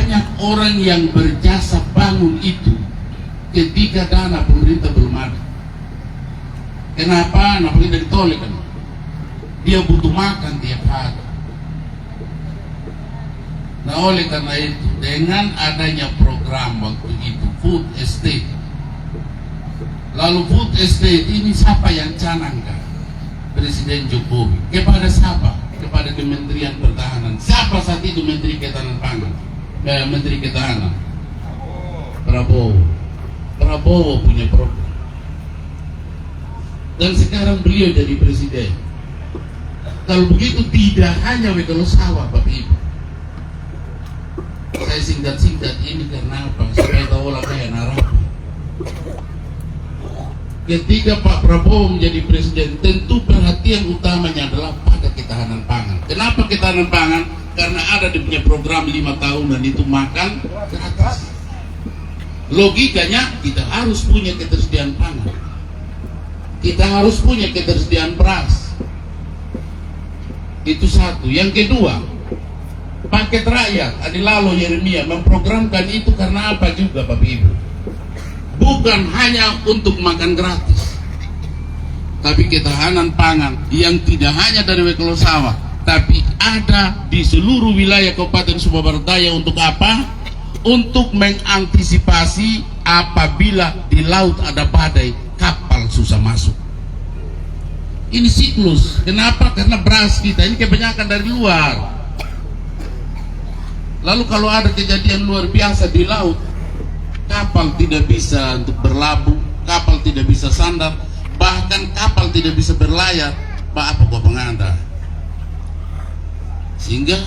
banyak orang yang berjasa bangun itu ketika dana pemerintah belum ada. Kenapa? Nah, paling dari tolak kan. Dia butuh makan tiap hari. Nah, oleh karena itu, dengan adanya program waktu itu food estate, lalu food estate ini siapa yang canangkan? Presiden Jokowi. Kepada siapa? Kepada Kementerian Pertahanan. Siapa saat itu Menteri Ketahanan Pangan? Menteri Ketahanan Prabowo. Prabowo punya program. Dan sekarang beliau jadi presiden. Kalau begitu tidak hanya kalau sawah, Bapak Ibu. Saya singkat-singkat ini karena apa? Supaya tahu lah kayak narasi. Ketika Pak Prabowo menjadi presiden, tentu perhatian utamanya adalah pada ketahanan pangan. Kenapa ketahanan pangan? Karena ada di punya program 5 tahunan itu makan gratis. Logikanya kita harus punya ketersediaan pangan. Kita harus punya ketersediaan beras. Itu satu. Yang kedua, paket rakyat. Adi Lalo Yeremia memprogramkan itu karena apa juga, Bapak Ibu? Bukan hanya untuk makan gratis, tapi ketahanan pangan yang tidak hanya dari Wekelo Sawah, tapi ada di seluruh wilayah Kabupaten Sumba Barat Daya. Untuk apa? Untuk mengantisipasi apabila di laut ada badai, kapal susah masuk. Ini siklus. Kenapa? Karena beras kita ini kebanyakan dari luar. Lalu kalau ada kejadian luar biasa di laut, kapal tidak bisa untuk berlabuh, kapal tidak bisa sandar, bahkan kapal tidak bisa berlayar. Apa kau penganda? Sehingga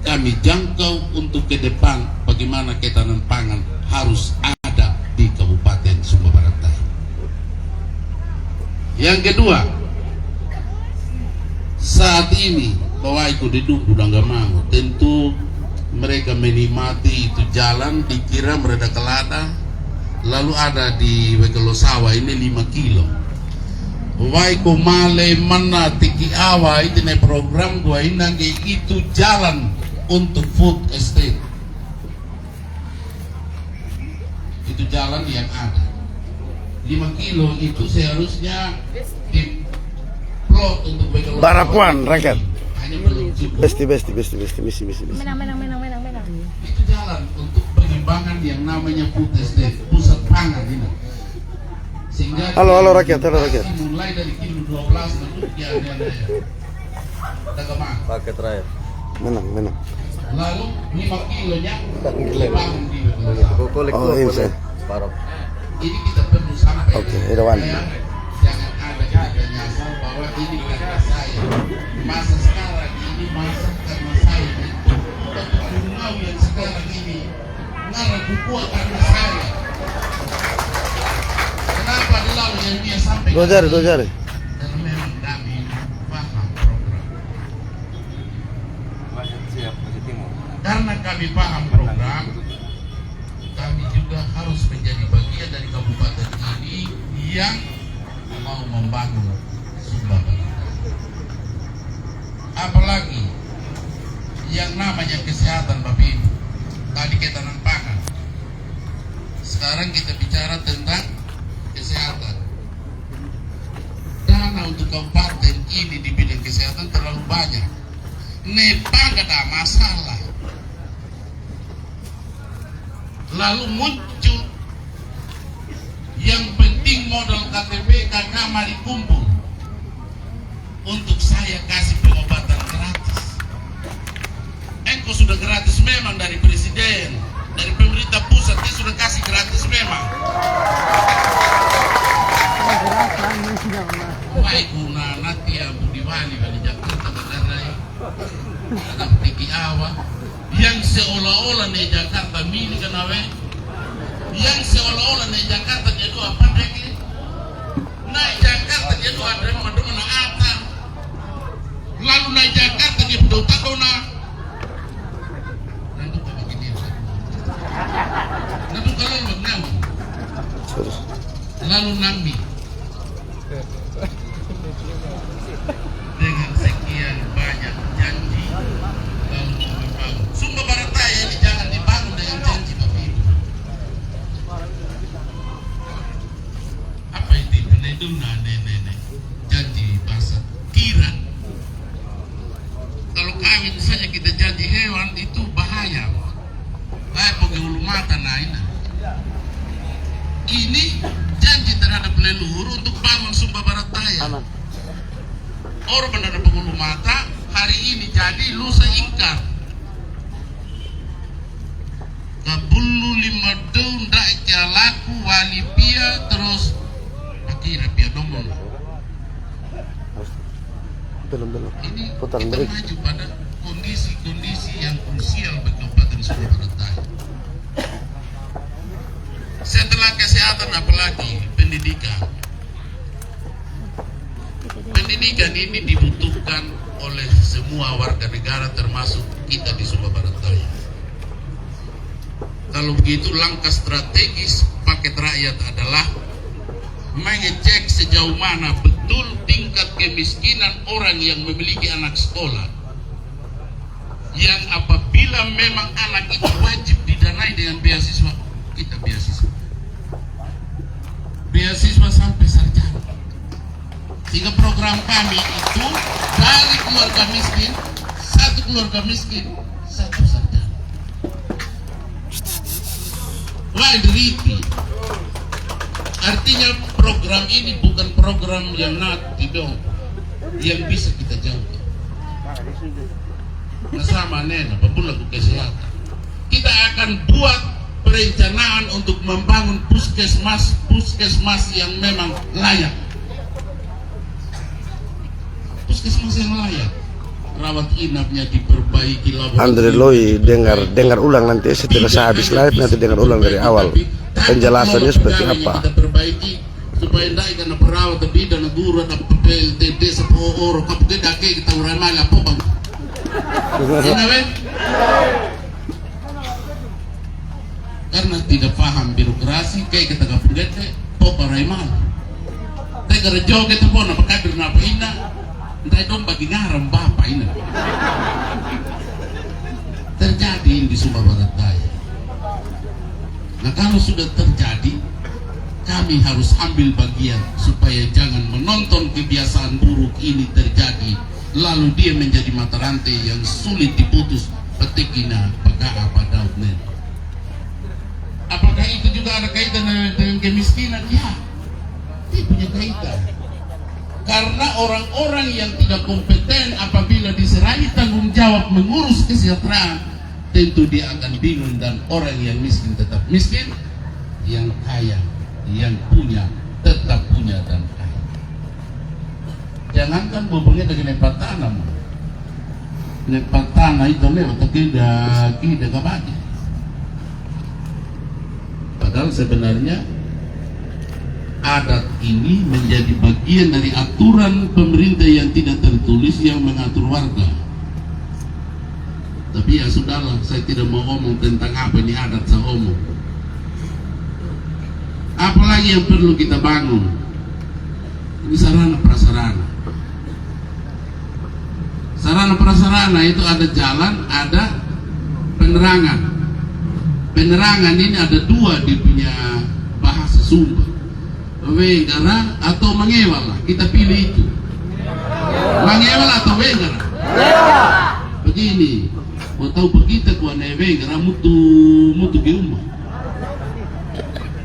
kami jangkau untuk ke depan bagaimana ketahanan pangan harus ada di Kabupaten Sumba Barat Daya. Yang kedua, saat ini bahwa itu duduk udah nggak mau, tentu mereka menikmati itu jalan dikira mereda kelada, lalu ada di Wekelo Sawah ini 5 kilo. Waiko male mana tiki awa itu nih program gua ini itu jalan untuk food estate. Itu jalan yang ada 5 kilo itu seharusnya di plot untuk Wekelo Barapuan rakyat. Hanya belum cukup. Besti. Menang. Itu jalan untuk pengembangan yang namanya food estate, pusat pangan ini. Sehingga Halo rakyat. mulai dari kilo 12 untuk ya. Paket terakhir. Menang. Lalu 5 kilonya Gila. bangun di Wekelo. Kulik Oh, iya, saya. separuh. Ini kita perlu sampai. Oke, Irawan. Jangan ada kita nyasar bahwa ini karena saya. Masa sekarang ini masa karena saya itu. Tapi mau yang sekarang ini ngarah buku karena saya. Kenapa dilalu yang dia sampai? Dua jari. Karena memang kami paham program. Karena kami paham program, kami juga harus menjadi bagian dari kabupaten ini yang mau membangun Sumba Barat. Apalagi yang namanya kesehatan, Bapak Ibu. Tadi ketahanan pangan. Sekarang kita bicara tentang kesehatan. Dana untuk kabupaten ini di bidang kesehatan terlalu banyak. Nepal gak ada masalah. Lalu muncul yang penting modal KTP karena mari kumpul untuk saya kasih pengobatan gratis. Engkau sudah gratis memang dari presiden, dari pemerintah pusat dia sudah kasih gratis memang. Baik guna nanti ya Budi Wali Jakarta Badarai, anak Tiki Awa, yang seolah-olah nih Jakarta milik kenawe, yang seolah-olah nih Jakarta jadi apa lagi? Naik Jakarta jadi ada mana apa? Lalu naik Jakarta dia udah takona. Nanti apa gini? Nanti kalau menang, lalu nambi. Dengan sekian banyak janji lalu membangun Sumba Barat Daya ini jangan dibangun dengan mata naik. Ini janji terhadap leluhur untuk bangun Sumba Barat Daya. Orang benar penghulu mata hari ini jadi lusa ingkar. Kabulu lima daun daik laku wali pia terus akhirnya pia domon. Belum. Ini Putar kita break. maju pada kondisi-kondisi yang krusial bagi Kabupaten Sumba Barat Daya. Setelah kesehatan apalagi pendidikan. Pendidikan ini dibutuhkan oleh semua warga negara termasuk kita di Sumba Barat Daya. Kalau begitu langkah strategis paket rakyat adalah mengecek sejauh mana betul tingkat kemiskinan orang yang memiliki anak sekolah, yang apabila memang anak itu wajib didanai dengan beasiswa, kita beasiswa sampai sarjana. Sehingga program kami itu dari keluarga miskin, satu keluarga miskin, satu sarjana. Lain deriti. Artinya program ini bukan program yang nanti dong, yang bisa kita jangkau. Nah sama nena, apapun laku kesehatan. Kita akan buat perencanaan untuk membangun puskesmas yang memang layak. Puskesmas yang layak. Rawat inapnya diperbaiki, Andre Loi dengar ulang nanti setelah saya habis live, nanti dengar ulang dari awal penjelasannya seperti apa. Kita perbaiki supaya tidak kena perawat tapi dan guru dan PLTD sepuluh kapten dake kita urai malah apa bang? Karena tidak paham birokrasi kayak kita kapten dake apa urai malah. Tegak joget apa nak kader napa ina? Entah dong bagi ngaram bapak ini terjadi di Sumba Barat Daya. Nah kalau sudah terjadi, kami harus ambil bagian supaya jangan menonton kebiasaan buruk ini terjadi, lalu dia menjadi mata rantai yang sulit diputus. Petikina pakai apa daunnya. Apakah itu juga ada kaitan dengan kemiskinan? Ya, dia punya kaitan. Karena orang-orang yang tidak kompeten apabila diserahi tanggung jawab mengurus kesejahteraan, tentu dia akan bingung, dan orang yang miskin tetap miskin, yang kaya, yang punya tetap punya dan kaya. Jangankan hubungnya dengan nepat tanah, nepat tanah itu lewat tidak kabadi. Padahal sebenarnya adat ini menjadi bagian dari aturan pemerintah yang tidak tertulis yang mengatur warga. Tapi ya sudahlah, saya tidak mau ngomong tentang apa ini adat, saya omong. Apalagi yang perlu kita bangun? Ini sarana prasarana. Sarana prasarana itu ada jalan, ada penerangan. Penerangan ini ada dua di punya bahasa Sumba. Wenggara atau mangewal lah, kita pilih itu. Mangewal atau wenggara? Begini, mau tahu begitu kuah wenggara mutu di rumah.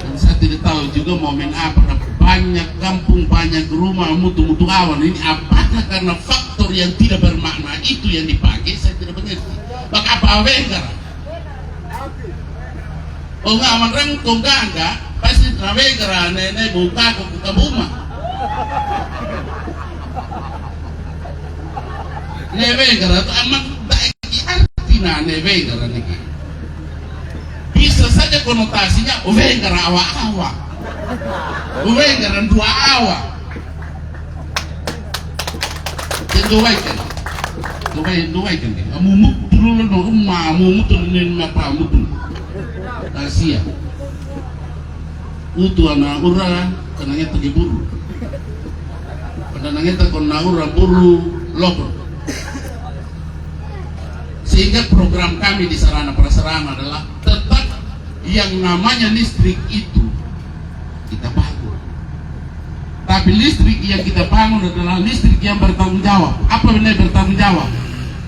Dan saya tidak tahu juga momen apa, banyak kampung, banyak rumah mutu awan ini. Apakah karena faktor yang tidak bermakna itu yang dipakai? Saya tidak mengerti. Maka apa wenggara? Oh enggak, aman rengkong enggak. Pasti ramai karena nenek buka ke rumah. Nenek karena itu amat baik arti nenek karena ini. Bisa saja konotasinya uwe karena awak-awak, uwe karena dua awak. Dua kan? Mumuk dulu lo rumah, mumuk tuh nenek apa mumuk? Asia. Utu anak ura kenanya pergi buru. Pada nangeta kon naura buru lokor. Sehingga program kami di sarana prasarana adalah tetap yang namanya listrik itu kita bangun. Tapi listrik yang kita bangun adalah listrik yang bertanggung jawab. Apa benar bertanggung jawab?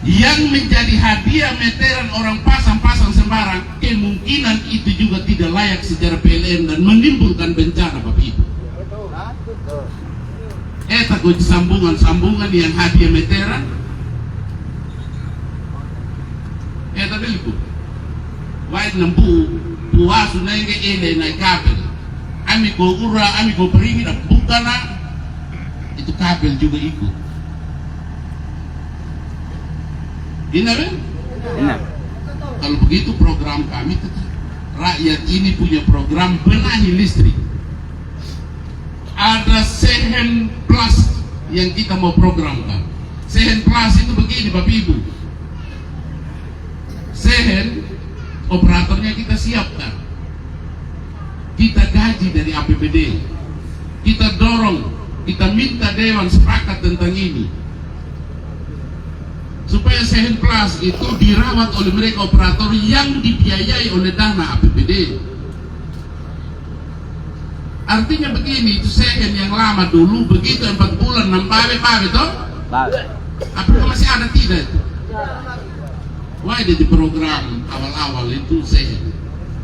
Yang menjadi hadiah meteran orang pasang sembarang kemungkinan kemungkinan itu juga tidak layak secara PLN dan menimbulkan bencana Bapak Ibu. Takut sambungan-sambungan yang hadiah meteran. Tak beliku. Wait nampu puasu nenge ele naik kabel. Ami ko ura, ami ko peringi dan bukan itu kabel juga ikut. Ini kan? Kalau begitu program kami tetap rakyat ini punya program benahi listrik. Ada Sehen Plus yang kita mau programkan. Sehen Plus itu begini Bapak Ibu. Sehen operatornya kita siapkan. Kita gaji dari APBD. Kita dorong, kita minta dewan sepakat tentang ini. Supaya Sehen Plus itu dirawat oleh mereka operator yang dibiayai oleh dana APBD. Artinya begini, itu Sehen yang lama dulu begitu 4 bulan 6 pawe toh? Apakah masih ada tidak itu? Why di program awal-awal itu Sehen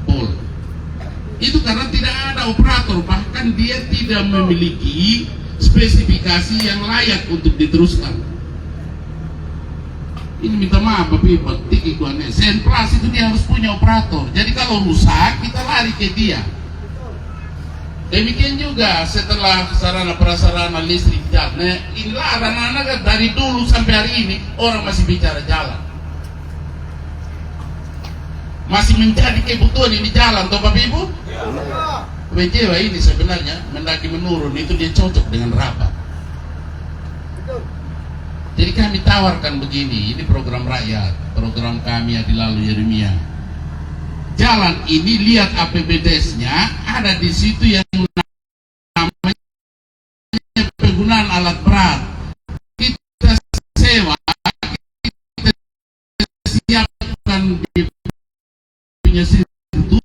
Pol. Itu karena tidak ada operator, bahkan dia tidak memiliki spesifikasi yang layak untuk diteruskan. Ini minta maaf Bapak Ibu, Sehen Plus itu dia harus punya operator. Jadi kalau rusak kita lari ke dia. Demikian juga setelah sarana prasarana listrik jalan. Nah, inilah anak-anak dari dulu sampai hari ini orang masih bicara jalan. Masih menjadi kebutuhan ini jalan, toh Bapak Ibu? Kecewa ini sebenarnya mendaki menurun itu dia cocok dengan rapat. Jadi kami tawarkan begini, ini program rakyat, program kami Adi Lalu Yeremia. Jalan ini lihat APBD-nya ada di situ yang namanya penggunaan alat berat. Kita sewa, kita siapkan di punya situ,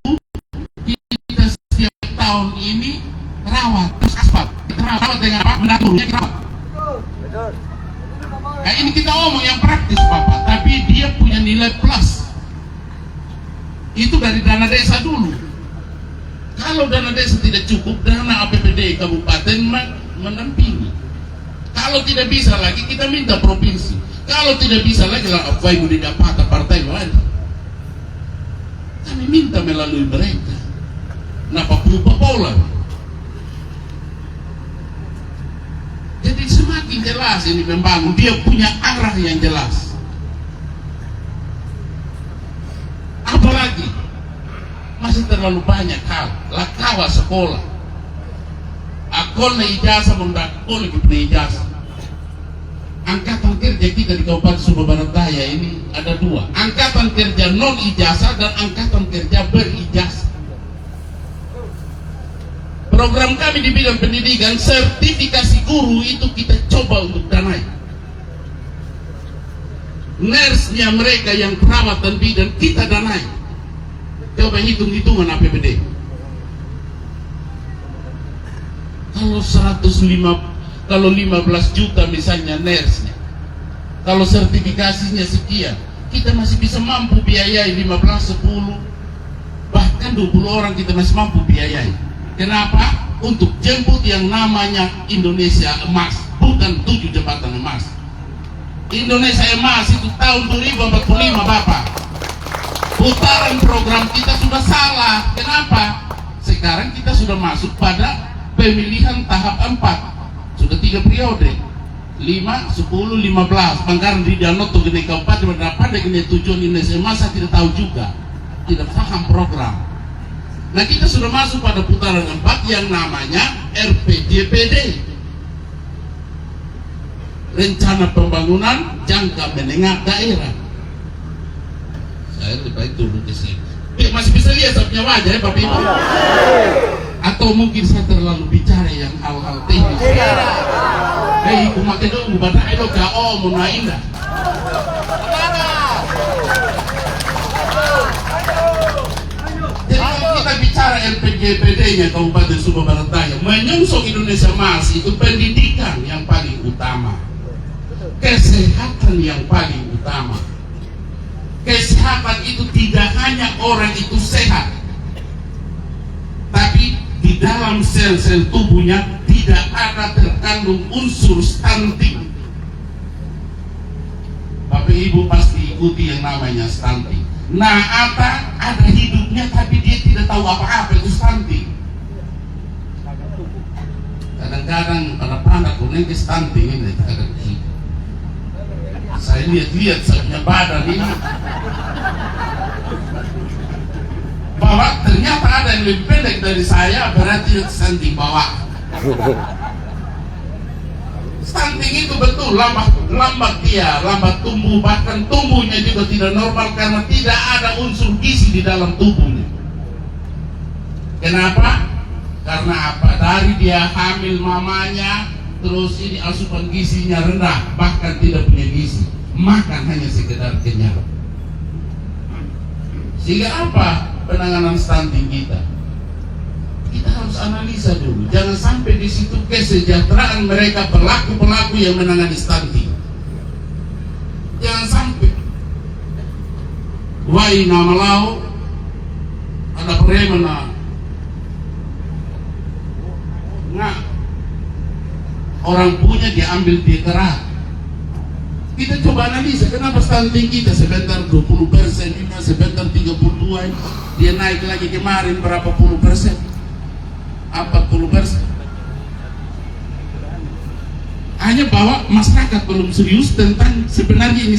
kita setiap tahun ini rawat aspal. Kita rawat dengan apa? Mendaturnya kita rawat. Nah, ini kita omong yang praktis Bapak, tapi dia punya nilai plus. Itu dari dana desa dulu. Kalau dana desa tidak cukup, dana APBD kabupaten mendampingi. Kalau tidak bisa lagi, kita minta provinsi. Kalau tidak bisa lagi, apa yang didapat partai lain. Kami minta melalui mereka. Napa pola. Jadi semakin jelas ini membangun, dia punya arah yang jelas. Apalagi masih terlalu banyak hal lakawa sekolah akol na ijazah mendakol punya ijazah. Angkatan kerja kita di Kabupaten Sumba Barat Daya ini ada 2, angkatan kerja non ijazah dan angkatan kerja berijazah. Program kami di bidang pendidikan, sertifikasi guru itu kita coba untuk danai. Nurse-nya mereka yang perawat dan bidan kita danai. Coba hitung-hitungan APBD. Kalau 15 juta misalnya nurse-nya, kalau sertifikasinya sekian, kita masih bisa mampu biayai 15, 10, bahkan 20 orang kita masih mampu biayai. Kenapa? Untuk jemput yang namanya Indonesia Emas, bukan 7 jembatan emas. Indonesia Emas itu tahun 2045 Bapak. Putaran program kita sudah salah. Kenapa? Sekarang kita sudah masuk pada pemilihan tahap 4. Sudah 3 periode. 5, 10, 15. Pangkaran di Danau tuh gede kabupaten berapa dengan tujuan Indonesia Emas saya tidak tahu juga. Tidak paham program. Nah kita sudah masuk pada putaran 4 yang namanya RPJPD. Rencana Pembangunan Jangka Menengah Daerah. Saya lebih baik turun ke sini. Masih bisa lihat saya punya wajah ya Bapak Ibu? Atau mungkin saya terlalu bicara yang hal-hal teknis. Hei, kumakai dong, badak itu gak mau naik dah. Jadi kalau kita bicara RPJPD-nya Kabupaten Sumba Barat Daya, menyongsong Indonesia Emas itu pendidikan yang paling utama. Kesehatan yang paling utama. Kesehatan itu tidak hanya orang itu sehat, sel-sel tubuhnya tidak ada terkandung unsur stunting. Bapak Ibu pasti ikuti yang namanya stunting. Nah, ada hidupnya tapi dia tidak tahu apa-apa itu stunting. Kadang-kadang anak-anak kuning stunting ini kadang saya lihat saya punya badan ini bahwa ternyata ada yang lebih pendek dari saya, berarti stunting bawah. Stunting itu betul lambat dia, lambat tumbuh, bahkan tumbuhnya juga tidak normal karena tidak ada unsur gizi di dalam tubuhnya. Kenapa? Karena apa? Dari dia hamil mamanya, terus ini asupan gizinya rendah, bahkan tidak punya gizi, makan hanya sekedar kenyang. Sehingga apa penanganan stunting kita? Kita harus analisa dulu, jangan sampai di situ kesejahteraan mereka pelaku-pelaku yang menangani stunting. Jangan sampai. Wai nama lau ada preman nah orang punya diambil dia kerat. Kita coba analisa kenapa stunting kita sebentar 20%, ini sebentar 32%, dia naik lagi kemarin berapa puluh persen, 40%. Hanya bahwa masyarakat belum serius tentang sebenarnya ini